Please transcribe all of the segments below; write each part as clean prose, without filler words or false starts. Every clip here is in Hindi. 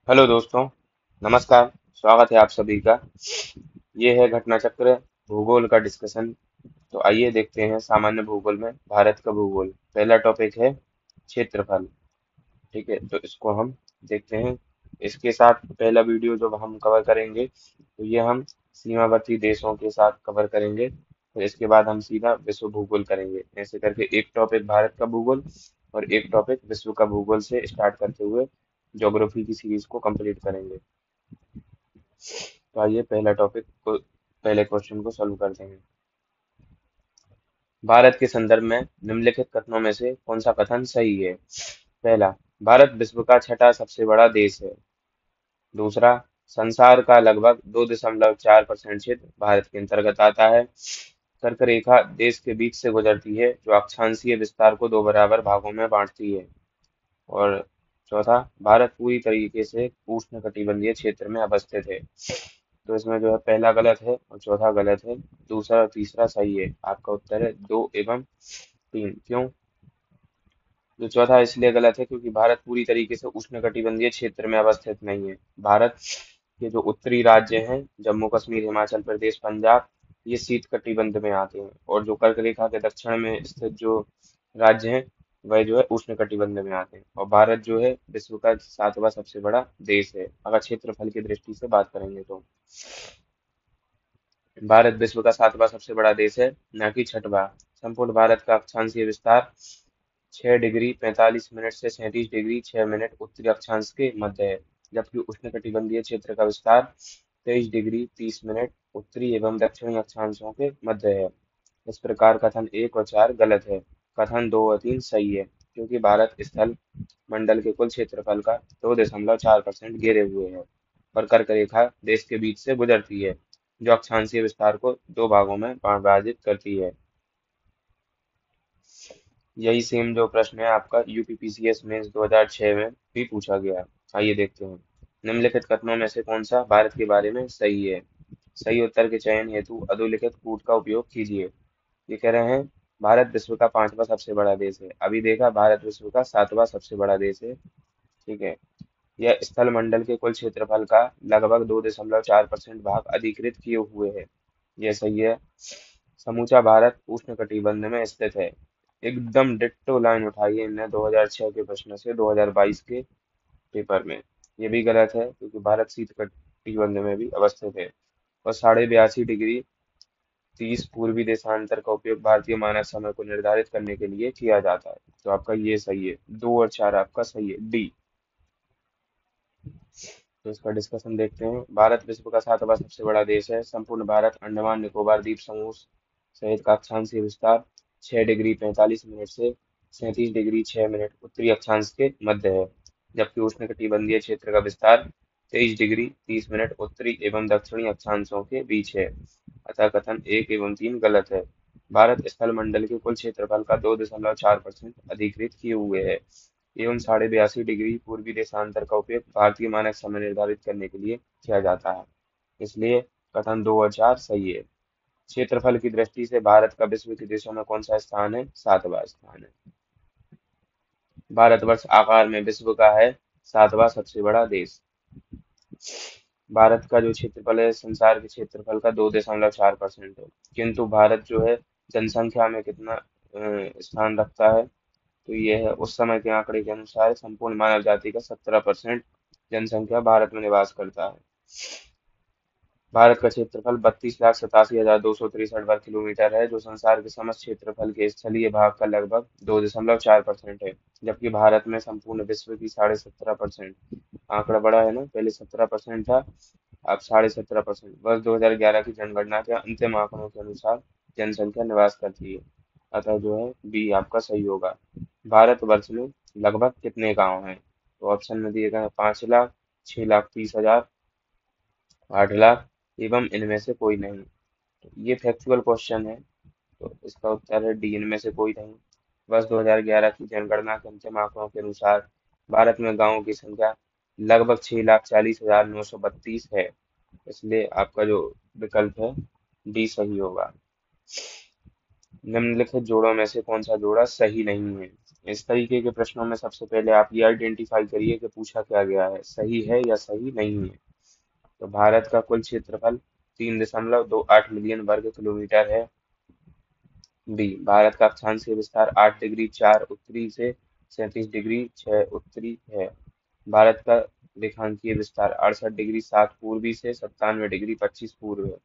हेलो दोस्तों, नमस्कार। स्वागत है आप सभी का। ये है घटना चक्र भूगोल का डिस्कशन। तो आइए देखते हैं सामान्य भूगोल में भारत का भूगोल। पहला टॉपिक है क्षेत्रफल। ठीक है, तो इसको हम देखते हैं। इसके साथ पहला वीडियो जो हम कवर करेंगे तो ये हम सीमावर्ती देशों के साथ कवर करेंगे। फिर इसके बाद हम सीधा विश्व भूगोल करेंगे। ऐसे करके एक टॉपिक भारत का भूगोल और एक टॉपिक विश्व का भूगोल से स्टार्ट करते हुए ज्योग्राफी की सीरीज को कंप्लीट करेंगे। तो आइए पहला टॉपिक को पहले क्वेश्चन को सॉल्व करते हैं। भारत के संदर्भ में निम्नलिखित कथनों में से कौन सा कथन सही है? पहला, भारत विश्व का छठा सबसे बड़ा देश है। दूसरा, संसार का लगभग 2.4% क्षेत्र भारत के अंतर्गत आता है। कर्क रेखा देश के बीच से गुजरती है जो अक्षांशीय विस्तार को दो बराबर भागों में बांटती है। और चौथा, भारत पूरी तरीके से उष्णकटिबंधीय क्षेत्र में अवस्थित है। तो इसमें जो है पहला गलत है और चौथा गलत है। दूसरा और तीसरा सही है। आपका उत्तर है दो एवं तीन। क्यों? जो चौथा इसलिए गलत है क्योंकि भारत पूरी तरीके से उष्णकटिबंधीय क्षेत्र में अवस्थित नहीं है। भारत के जो उत्तरी राज्य हैं, जम्मू कश्मीर, हिमाचल प्रदेश, पंजाब, ये शीत कटिबंध में आते हैं। और जो कर्क रेखा के दक्षिण में स्थित जो राज्य हैं, वह जो है उष्ण कटिबंध में आते हैं। और भारत जो है विश्व का सातवां सबसे बड़ा देश है अगर क्षेत्रफल की दृष्टि से बात करेंगे तो। भारत विश्व का सातवां सबसे बड़ा देश है, न कि छठवां। संपूर्ण भारत का अक्षांशीय विस्तार 6 डिग्री 45 मिनट से 37 डिग्री 6 मिनट उत्तरी अक्षांश के मध्य है, जबकि उष्णकटिबंधीय क्षेत्र का विस्तार 23 डिग्री 30 मिनट उत्तरी एवं दक्षिणी अक्षांशों के मध्य है। इस प्रकार कथन एक और चार गलत है। कथन दो और तीन सही है, क्योंकि भारत स्थल मंडल के कुल क्षेत्रफल का 2.4% घेरे हुए है और कर्क रेखा देश के बीच से गुजरती है, जो अक्षांशीय विस्तार को दो भागों में विभाजित करती है। यही सेम जो प्रश्न है आपका यूपीपीसीएस मेंस 2006 में भी पूछा गया। आइए देखते हैं। निम्नलिखित कथनों में से कौन सा भारत के बारे में सही है? सही उत्तर के चयन हेतु अधोलिखित कूट का उपयोग कीजिए। ये कह रहे हैं भारत विश्व का पांचवा सबसे बड़ा देश है। अभी देखा भारत विश्व का सातवां सबसे बड़ा देश है। ठीक है। यह स्थल मंडल के कुल क्षेत्रफल का लगभग 2.4% भाग अधिकृत किए हुए है। यह सही है। समूचा भारत उष्णकटिबंध में स्थित है। एकदम डिट्टो लाइन उठाई है इनने 2006 के प्रश्न से 2022 के पेपर में। ये भी गलत है क्योंकि भारत शीत कटिबंध में भी अवस्थित है। और 82.30 पूर्वी देशांतर का उपयोग भारतीय मानक समय को निर्धारित करने के लिए किया जाता है। तो आपका ये सही है। दो और चार आपका सही है, डी। तो इसका डिस्कशन देखते हैं। भारत विश्व का सातवां सबसे बड़ा देश है। संपूर्ण भारत अंडमान निकोबार द्वीप समूह सहित का अक्षांशीय विस्तार 6 डिग्री 45 मिनट से 37 डिग्री 6 मिनट उत्तरी अक्षांश के मध्य है, जबकि उष्णकटिबंधीय क्षेत्र का विस्तार 23 डिग्री 30 मिनट उत्तरी एवं दक्षिणी अक्षांशों के बीच है। अतः कथन एक एवं तीन गलत है। भारत स्थल मंडल के कुल क्षेत्रफल का 2.4% अधिकृत किए हुए है एवं 82.5 डिग्री पूर्वी देशांतर का उपयोग भारतीय मानक समय निर्धारित करने के लिए किया जाता है। इसलिए कथन दो और चार सही है। क्षेत्रफल की दृष्टि से भारत का विश्व के देशों में कौन सा स्थान है? सातवां स्थान है। भारतवर्ष आकार में विश्व का है सातवां सबसे बड़ा देश। भारत का जो क्षेत्रफल है संसार के क्षेत्रफल का 2.4% है, किंतु भारत जो है जनसंख्या में कितना स्थान रखता है? तो ये है उस समय के आंकड़े के अनुसार संपूर्ण मानव जाति का 17% जनसंख्या भारत में निवास करता है। भारत का क्षेत्रफल 32,87,263 वर्ग किलोमीटर है, जो संसार के समस्त क्षेत्रफल के स्थलीय भाग का लगभग 2.4% है। जबकि भारत में संपूर्ण विश्व की 17.5%। आंकड़ा बड़ा है ना, पहले 17% था, अब 17.5%। वर्ष 2011 की जनगणना के अंतिम आंकड़ों के अनुसार जनसंख्या निवास करती है। अतः जो है बी आपका सही होगा। भारतवर्ष में लगभग कितने गांव हैं? तो ऑप्शन में दिए गए हैं 5 लाख, 6,30,000, 8 लाख एवं इनमें से कोई नहीं। तो ये फैक्चुअल क्वेश्चन है, तो इसका उत्तर है डी, इनमें से कोई नहीं। वर्ष 2011 की जनगणना के अंतिम आंकड़ों के अनुसार भारत में गांवों की संख्या लगभग 6,40,932 है। इसलिए आपका जो विकल्प है डी सही होगा। निम्नलिखित जोड़ों में से कौन सा जोड़ा सही नहीं है? इस तरीके के प्रश्नों में सबसे पहले आप ये आइडेंटिफाई करिए कि पूछा क्या गया है, सही है या सही नहीं है। तो भारत का कुल क्षेत्रफल 3.28 मिलियन वर्ग किलोमीटर है। बी, भारत का अक्षांशीय विस्तार 8 डिग्री 4 उत्तरी से 37 डिग्री 6 उत्तरी है। भारत का रेखांकीय विस्तार 68 डिग्री 7 पूर्वी से 97 डिग्री 25 पूर्व है।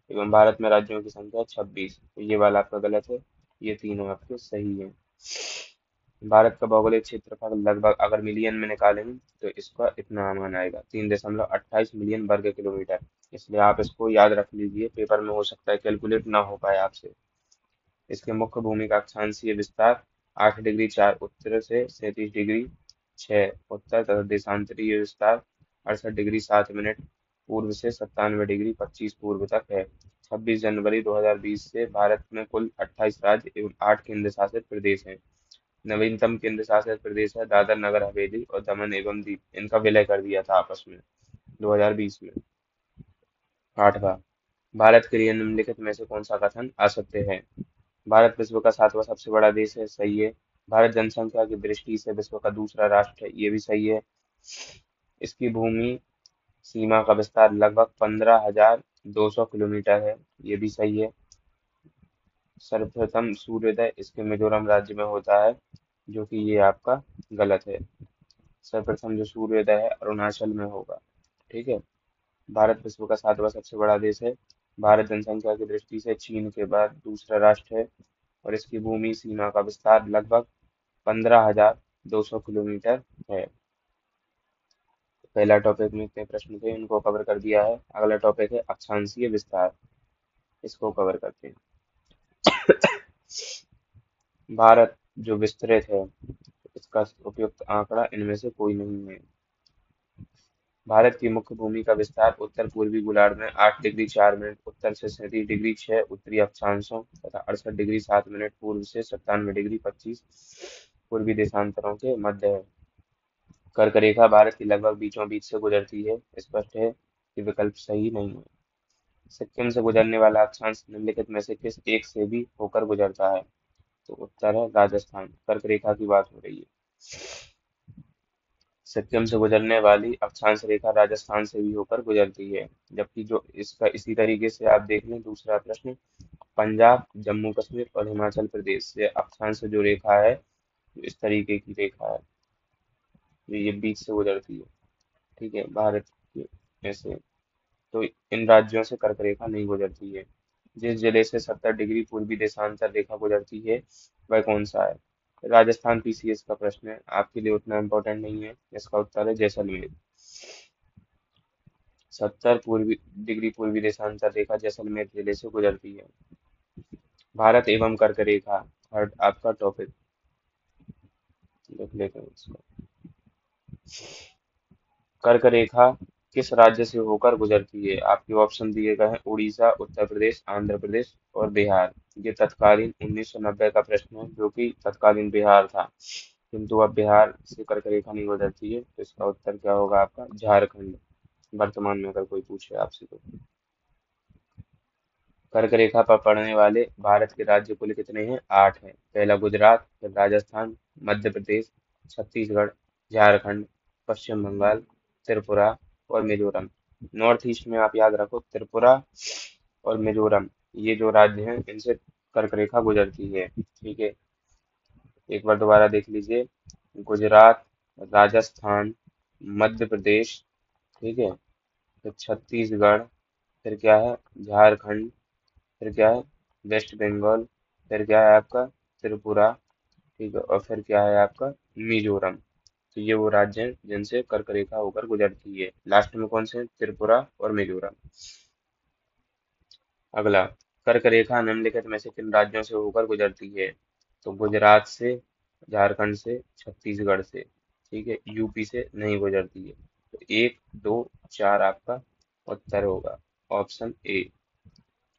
एवं भारत में राज्यों की संख्या 26। तो ये वाला आपका गलत है, ये तीनों आपके सही है। भारत का भौगोलिक क्षेत्रफल लगभग अगर मिलियन में निकालेंगे तो इसका इतना मान आएगा, 3.28 मिलियन वर्ग किलोमीटर। इसलिए आप इसको याद रख लीजिए, पेपर में हो सकता है कैलकुलेट ना हो पाए आपसे। इसके मुख्य भूमि का अक्षांशीय विस्तार 8 डिग्री 4 उत्तर से 37 डिग्री 6 उत्तर तथा देशांतरीय विस्तार 68 डिग्री 7 मिनट पूर्व से 97 डिग्री 25 पूर्व तक है। 26 जनवरी 2020 से भारत में कुल 28 राज्य एवं 8 केंद्र शासित प्रदेश हैं। नवीनतम केंद्र शासित प्रदेश है दादर नगर हवेली और दमन एवं दीव, इनका विलय कर दिया था आपस में 2020 में। 8वां, भारत के लिए निम्नलिखित में से कौन सा कथन असत्य है। भारत विश्व का 7वां सबसे बड़ा देश है, सही है। भारत जनसंख्या की दृष्टि से विश्व का दूसरा राष्ट्र है, ये भी सही है। इसकी भूमि सीमा का विस्तार लगभग 15,200 किलोमीटर है, ये भी सही है। सर्वप्रथम सूर्योदय इसके मिजोरम राज्य में होता है, जो कि ये आपका गलत है। सर्वप्रथम जो सूर्योदय है अरुणाचल में होगा। ठीक है। भारत विश्व का 7वां सबसे बड़ा देश है। भारत जनसंख्या की दृष्टि से चीन के बाद दूसरा राष्ट्र है और इसकी भूमि सीमा का विस्तार लगभग 15,200 किलोमीटर है। पहला टॉपिक में इतने प्रश्न थे, इनको कवर कर दिया है। अगला टॉपिक है अक्षांशीय विस्तार, इसको कवर करते हैं। भारत जो विस्तृत है, इसका उपयुक्त आंकड़ा इनमें से कोई नहीं है। भारत की मुख्य भूमि का विस्तार उत्तर पूर्वी गोलार्ध में 8 डिग्री 4 मिनट उत्तर से 37 डिग्री 6 उत्तरी अक्षांशों तथा 68 डिग्री 7 मिनट पूर्व से 97 डिग्री 25 पूर्वी देशांतरों के मध्य है। कर्क रेखा भारत की लगभग बीचों बीच से गुजरती है, स्पष्ट है कि विकल्प सही नहीं है। सिक्किम से गुजरने वाला अक्षांश निम्नलिखित में से किस एक से भी होकर गुजरता है। तो उत्तर है राजस्थान। कर्क रेखा की बात हो रही है। सिक्किम से गुजरने वाली अक्षांश रेखा राजस्थान से भी होकर गुजरती है, जबकि जो इसका इसी तरीके से आप देख लें दूसरा प्रश्न, पंजाब जम्मू कश्मीर और हिमाचल प्रदेश से अक्षांश जो रेखा है, जो इस तरीके की रेखा है, जो ये बीच से गुजरती है। ठीक है, भारत के ऐसे तो इन राज्यों से कर्क रेखा नहीं गुजरती है। जिस जिले से 70 डिग्री पूर्वी देशांतर रेखा गुजरती है वह कौन सा है। राजस्थान पीसीएस का प्रश्न है, आपके लिए उतना इम्पोर्टेंट नहीं है। इसका उत्तर है जैसलमेर। 70 डिग्री पूर्वी देशांतर रेखा जैसलमेर जिले से गुजरती है। भारत एवं कर्क रेखा, थर्ड आपका टॉपिक देख लेते हैं इसको। कर्क रेखा किस राज्य से होकर गुजरती है। आपके ऑप्शन दिए गए हैं उड़ीसा, उत्तर प्रदेश, आंध्र प्रदेश और बिहार। ये तत्कालीन 1990 का प्रश्न है, जो कि तत्कालीन बिहार था, किंतु अब बिहार से कर्क रेखा नहीं गुजरती है। तो इसका उत्तर क्या होगा आपका झारखंड, वर्तमान में अगर कोई पूछे आपसे तो। कर्क रेखा पर पड़ने वाले भारत के राज्य कुल कितने हैं। 8 हैं। पहला गुजरात, फिर राजस्थान, मध्य प्रदेश, छत्तीसगढ़, झारखंड, पश्चिम बंगाल, त्रिपुरा और मिजोरम। नॉर्थ ईस्ट में आप याद रखो त्रिपुरा और मिजोरम, ये जो राज्य हैं इनसे कर्क रेखा गुजरती है। ठीक है, एक बार दोबारा देख लीजिए। गुजरात, राजस्थान, मध्य प्रदेश, ठीक है, फिर छत्तीसगढ़, फिर क्या है झारखंड, फिर क्या है वेस्ट बंगाल, फिर क्या है आपका त्रिपुरा, ठीक है, और फिर क्या है आपका मिजोरम। तो ये वो राज्य हैं जिनसे कर्क रेखा होकर गुजरती है। लास्ट में कौन से हैं? त्रिपुरा और मिजोरम। अगला, कर्क रेखा निम्नलिखित में से किन राज्यों से होकर गुजरती है। तो गुजरात से, झारखंड से, छत्तीसगढ़ से, ठीक है, यूपी से नहीं गुजरती है। तो 1, 2, 4 आपका उत्तर होगा ऑप्शन ए।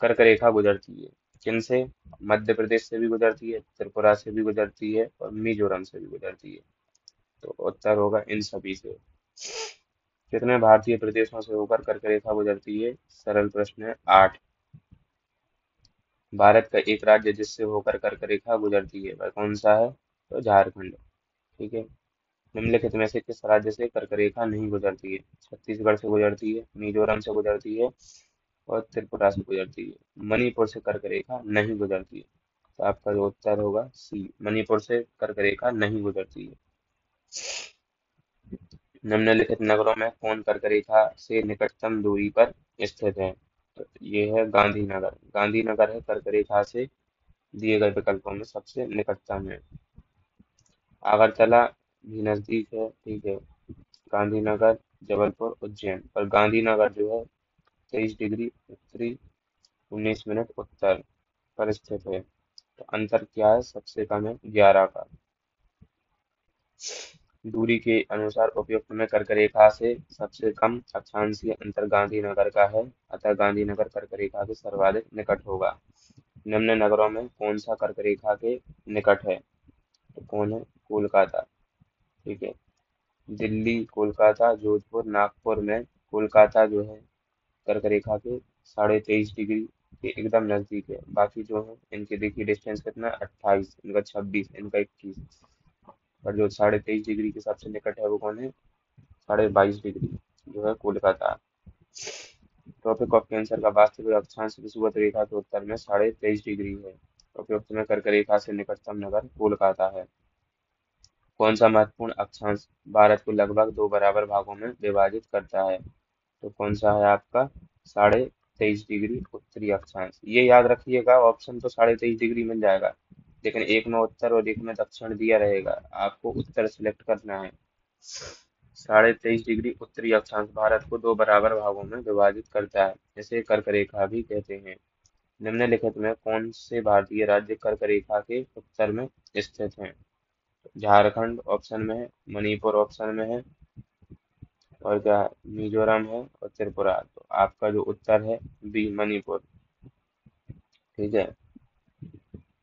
कर्क रेखा गुजरती है किन से। मध्य प्रदेश से भी गुजरती है, त्रिपुरा से भी गुजरती है और मिजोरम से भी गुजरती है। तो उत्तर होगा इन सभी से। कितने भारतीय प्रदेशों से होकर कर्क रेखा गुजरती है। सरल प्रश्न है, 8। भारत का एक राज्य जिससे होकर कर्क रेखा गुजरती है वह कौन सा है। तो झारखंड। ठीक है। निम्नलिखित में से किस राज्य से कर्क रेखा नहीं गुजरती है? छत्तीसगढ़ से गुजरती है, मिजोरम से गुजरती है और त्रिपुरा से गुजरती है। मणिपुर से कर्क रेखा नहीं गुजरती है। तो आपका जो उत्तर होगा सी, मणिपुर से कर्क रेखा नहीं गुजरती है। निम्नलिखित नगरों में कौन कर्क रेखा से निकटतम दूरी पर स्थित है? तो ये है गांधीनगर। गांधीनगर है कर्क रेखा से दिए गए विकल्पों में सबसे निकटतम है। आगरतला भी नजदीक है। ठीक है। गांधीनगर, जबलपुर, उज्जैन, पर गांधीनगर जो है 23 डिग्री उत्तरी 19 मिनट उत्तर पर स्थित है। तो अंतर क्या है? सबसे कम है 11 का। दूरी के अनुसार उपयुक्त में कर्क रेखा से सबसे कम अक्षांशीय अंतर गांधीनगर का है, अतः गांधीनगर कर्क रेखा के सर्वाधिक निकट होगा। निम्न नगरों में कौन सा कर्क रेखा के निकट है? तो कौन है? कोलकाता। ठीक है। दिल्ली, कोलकाता, जोधपुर, नागपुर में कोलकाता जो है कर्क रेखा के 23.5 डिग्री के एकदम नजदीक है। बाकी जो है इनके देखिए डिस्टेंस कितना है? 28, इनका 26, इनका 21। पर जो 23.5 डिग्री के सबसे निकट है वो कौन है? 22.5 डिग्री जो है कोलकाता। ट्रॉपिक ऑफ कैंसर का वास्तविक अक्षांश विषुवत रेखा के उत्तर में 23.5 डिग्री है। उपयुक्त में कर्क रेखा से निकटतम नगर कोलकाता है। कौन सा महत्वपूर्ण अक्षांश भारत को लगभग दो बराबर भागों में विभाजित करता है? तो कौन सा है आपका? 23.5 डिग्री उत्तरी अक्षांश। ये याद रखिएगा, ऑप्शन तो 23.5 डिग्री मिल जाएगा, लेकिन एक में उत्तर और एक में दक्षिण दिया रहेगा, आपको उत्तर सिलेक्ट करना है। 23.5 डिग्री उत्तरी अक्षांश भारत को दो बराबर भागों में विभाजित करता है, इसे कर्क रेखा भी कहते हैं। निम्नलिखित में कौन से भारतीय राज्य कर्क रेखा के उत्तर में स्थित हैं? झारखंड ऑप्शन में है, मणिपुर ऑप्शन में है, और क्या है? मिजोरम है और त्रिपुरा। तो आपका जो उत्तर है बी, मणिपुर। ठीक है।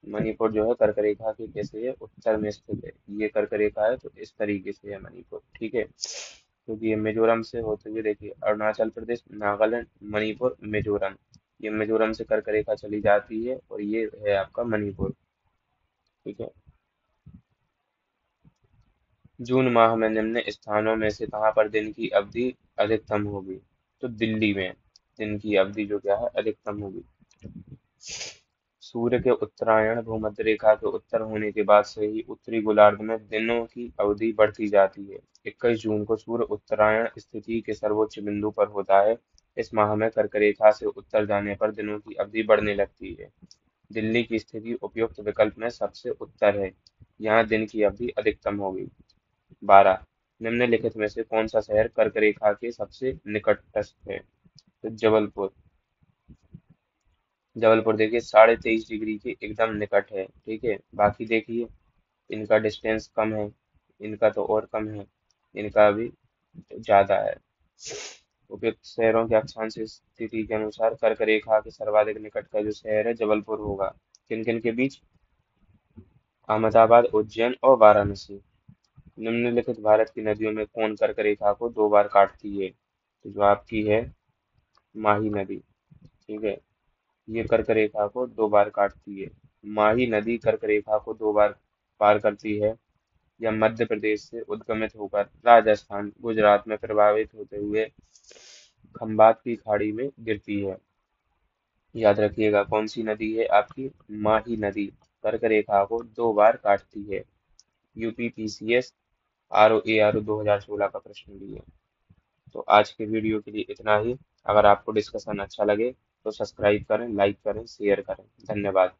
मणिपुर जो है कर्क रेखा के कैसे है? उत्तर में स्थित है। ये कर्क रेखा है तो इस तरीके से है मणिपुर। ठीक है। क्योंकि ये मिजोरम से होते हुए देखिए अरुणाचल प्रदेश, नागालैंड, मणिपुर, मिजोरम, ये मिजोरम से कर्क रेखा चली जाती है और ये है आपका मणिपुर। ठीक है। जून माह में निम्न स्थानों में से कहाँ पर दिन की अवधि अधिकतम होगी? तो दिल्ली में दिन की अवधि जो क्या है? अधिकतम होगी। सूर्य के उत्तरायण भूमध्य रेखा के उत्तर होने के बाद से ही उत्तरी गोलार्ध में दिनों की अवधि बढ़ती जाती है। 21 जून को सूर्य उत्तरायण स्थिति के सर्वोच्च बिंदु पर होता है। इस माह में कर्क रेखा से उत्तर जाने पर दिनों की अवधि बढ़ने लगती है। दिल्ली की स्थिति उपयुक्त विकल्प में सबसे उत्तर है। यहाँ दिन की अवधि अधिकतम होगी। 12, निम्नलिखित में से कौन सा शहर कर्क रेखा के सबसे निकटस्थ है? तो जबलपुर। जबलपुर देखिए 23.5 डिग्री के एकदम निकट है। ठीक है। बाकी देखिए इनका डिस्टेंस कम है, इनका तो और कम है, इनका भी ज्यादा है। उपयुक्त शहरों के अक्षांश स्थिति के अनुसार कर्क रेखा के सर्वाधिक निकट का जो शहर है जबलपुर होगा। किन किन के बीच? अहमदाबाद, उज्जैन और वाराणसी। निम्नलिखित भारत की नदियों में कौन कर्क रेखा को दो बार काटती है? तो जो आपकी है माही नदी। ठीक है। ये कर्क रेखा को दो बार काटती है। माही नदी कर्क रेखा को दो बार पार करती है। यह मध्य प्रदेश से उद्गमित होकर राजस्थान, गुजरात में प्रभावित होते हुए खंबात की खाड़ी में गिरती है। याद रखिएगा कौन सी नदी है आपकी? माही नदी कर्क रेखा को दो बार काटती है। यूपीपीसीएस ROAR 2016 का प्रश्न भी है। तो आज के वीडियो के लिए इतना ही। अगर आपको डिस्कशन अच्छा लगे तो सब्सक्राइब करें, लाइक करें, शेयर करें। धन्यवाद।